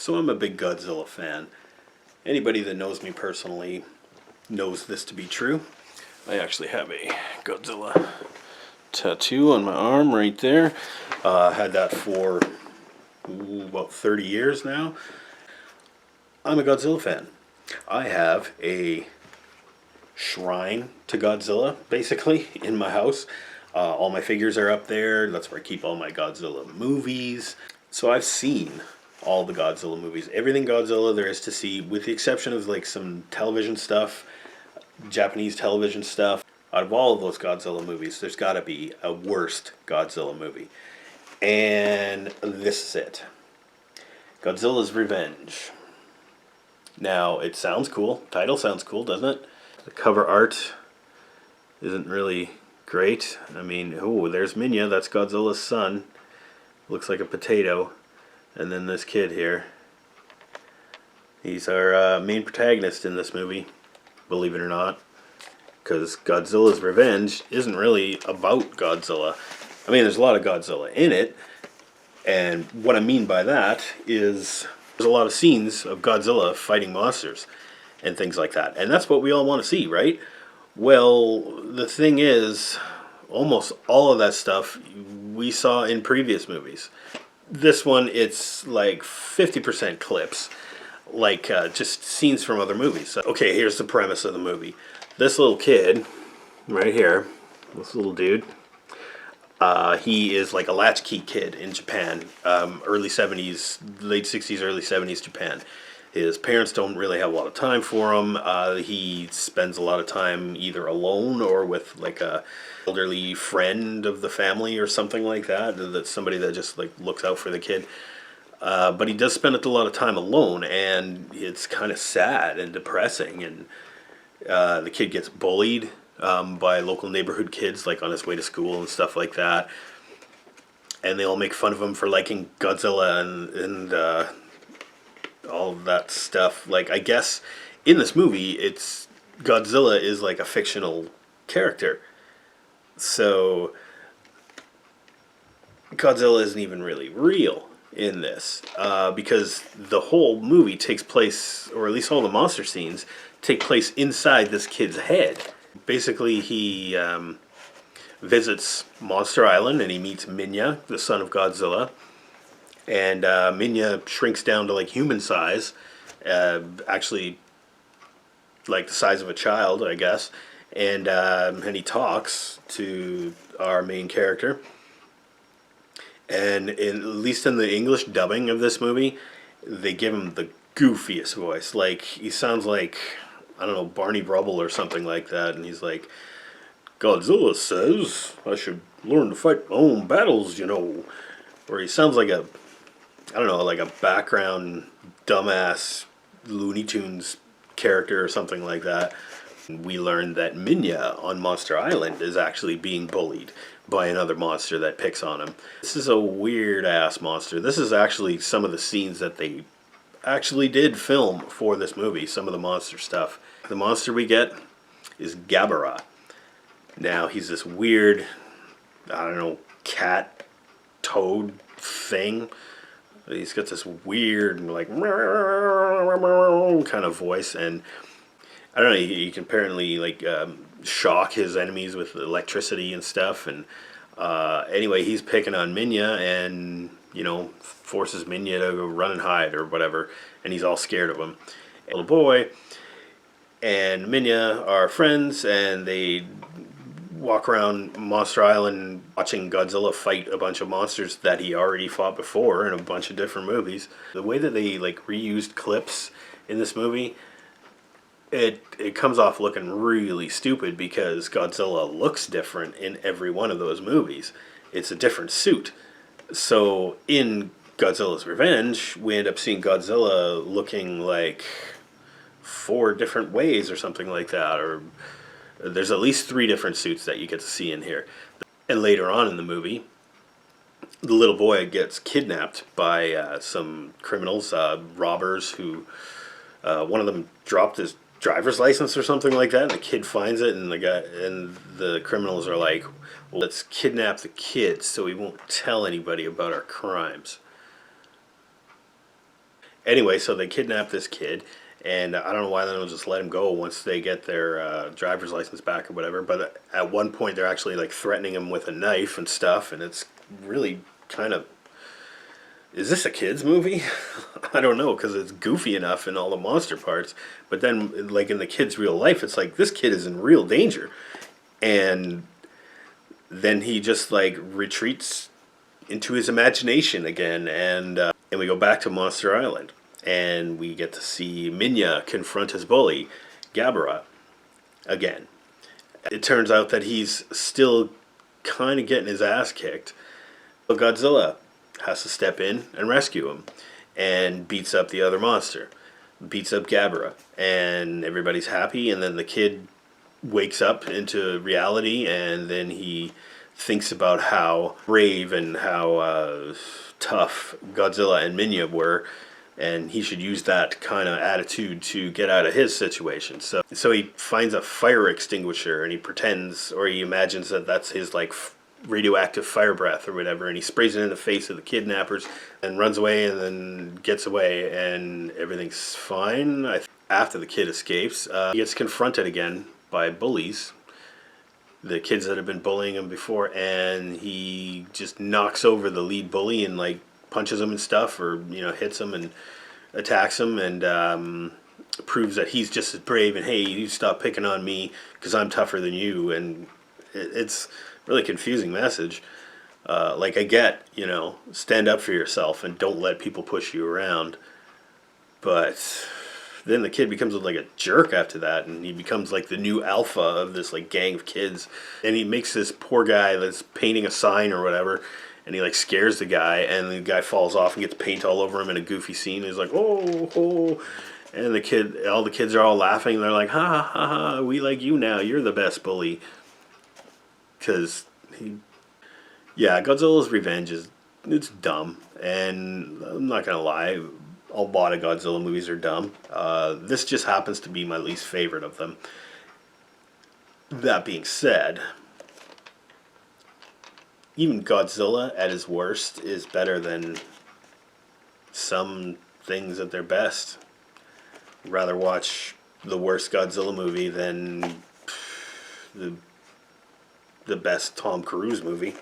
So I'm a big Godzilla fan. Anybody that knows me personally knows this to be true. I actually have a Godzilla tattoo on my arm right there. Had that for about 30 years now. I'm a Godzilla fan. I have a shrine to Godzilla, basically, in my house. All my figures are up there. That's where I keep all my Godzilla movies. So I've seen all the Godzilla movies. Everything Godzilla there is to see, with the exception of like some television stuff, Japanese television stuff. Out of all of those Godzilla movies, there's got to be a worst Godzilla movie. And this is it. Godzilla's Revenge. Now, it sounds cool. Title sounds cool, doesn't it? The cover art isn't really great. I mean, oh, there's Minya. That's Godzilla's son. Looks like a potato. And then this kid here. He's our main protagonist in this movie, believe it or not. Because Godzilla's Revenge isn't really about Godzilla. I mean, there's a lot of Godzilla in it. And what I mean by that is there's a lot of scenes of Godzilla fighting monsters and things like that. And that's what we all want to see, right? Well, the thing is, almost all of that stuff we saw in previous movies. This one, it's like 50% clips, like just scenes from other movies. So, okay, here's the premise of the movie. This little kid, right here, this little dude, he is like a latchkey kid in Japan, early 70s, late 60s, early 70s Japan. His parents don't really have a lot of time for him. He spends a lot of time either alone or with like a elderly friend of the family or something like that. That's somebody that just like looks out for the kid. But he does spend a lot of time alone, and it's kind of sad and depressing. And the kid gets bullied by local neighborhood kids, like on his way to school and stuff like that. And they all make fun of him for liking Godzilla and all of that stuff. Like, I guess in this movie, it's Godzilla is like a fictional character. So Godzilla isn't even really real in this, because the whole movie takes place, or at least all the monster scenes, take place inside this kid's head. Basically, he visits Monster Island and he meets Minya, the son of Godzilla. And Minya shrinks down to like human size, actually like the size of a child, I guess. And he talks to our main character. And at least in the English dubbing of this movie, they give him the goofiest voice. Like, he sounds like, I don't know, Barney Rubble or something like that. And he's like, Godzilla says I should learn to fight my own battles, you know. Or he sounds like a, I don't know, like a background dumbass Looney Tunes character or something like that. We learned that Minya on Monster Island is actually being bullied by another monster that picks on him. This is a weird ass monster. This is actually some of the scenes that they actually did film for this movie, some of the monster stuff. The monster we get is Gabara. Now, he's this weird, I don't know, cat toad thing. He's got this weird, like, kind of voice, and I don't know, he can apparently, like, shock his enemies with electricity and stuff, and anyway, he's picking on Minya, and, you know, forces Minya to go run and hide, or whatever, and he's all scared of him. A little boy and Minya are friends, and they walk around Monster Island watching Godzilla fight a bunch of monsters that he already fought before in a bunch of different movies. The way that they like reused clips in this movie, it comes off looking really stupid because Godzilla looks different in every one of those movies. It's a different suit. So in Godzilla's Revenge, we end up seeing Godzilla looking like 4 different ways or something like that, or there's at least 3 different suits that you get to see in here. And later on in the movie, the little boy gets kidnapped by some criminals, robbers, who one of them dropped his driver's license or something like that, and the kid finds it, and the criminals are like, well, let's kidnap the kid so he won't tell anybody about our crimes. Anyway, so they kidnap this kid, and I don't know why they don't just let him go once they get their driver's license back or whatever. But at one point, they're actually like threatening him with a knife and stuff, and it's really kind of. Is this a kids movie? I don't know, because it's goofy enough in all the monster parts, but then like in the kid's real life, it's like this kid is in real danger, and then he just like retreats into his imagination again, and we go back to Monster Island, and we get to see Minya confront his bully, Gabara, again. It turns out that he's still kind of getting his ass kicked, but Godzilla has to step in and rescue him, and beats up the other monster, beats up Gabara, and everybody's happy, and then the kid wakes up into reality, and then he thinks about how brave and how tough Godzilla and Minya were, and he should use that kind of attitude to get out of his situation. So he finds a fire extinguisher, and he pretends, or he imagines that that's his like radioactive fire breath or whatever, and he sprays it in the face of the kidnappers and runs away, and then gets away, and everything's fine. After the kid escapes, he gets confronted again by bullies, the kids that have been bullying him before, and he just knocks over the lead bully and like punches him and stuff, or hits him and attacks him, and proves that he's just as brave, and hey, you stop picking on me because I'm tougher than you. And it's a really confusing message. Like, I get, stand up for yourself and don't let people push you around, but then the kid becomes like a jerk after that, and he becomes like the new alpha of this like gang of kids, and he makes this poor guy that's painting a sign or whatever, and he like scares the guy, and the guy falls off and gets paint all over him in a goofy scene. He's like, oh, and all the kids are all laughing, and they're like, ha ha ha, we like you now, you're the best bully. Because Godzilla's Revenge it's dumb, and I'm not gonna lie, a lot of Godzilla movies are dumb. This just happens to be my least favorite of them. That being said, even Godzilla at his worst is better than some things at their best. I'd rather watch the worst Godzilla movie than the best Tom Cruise movie.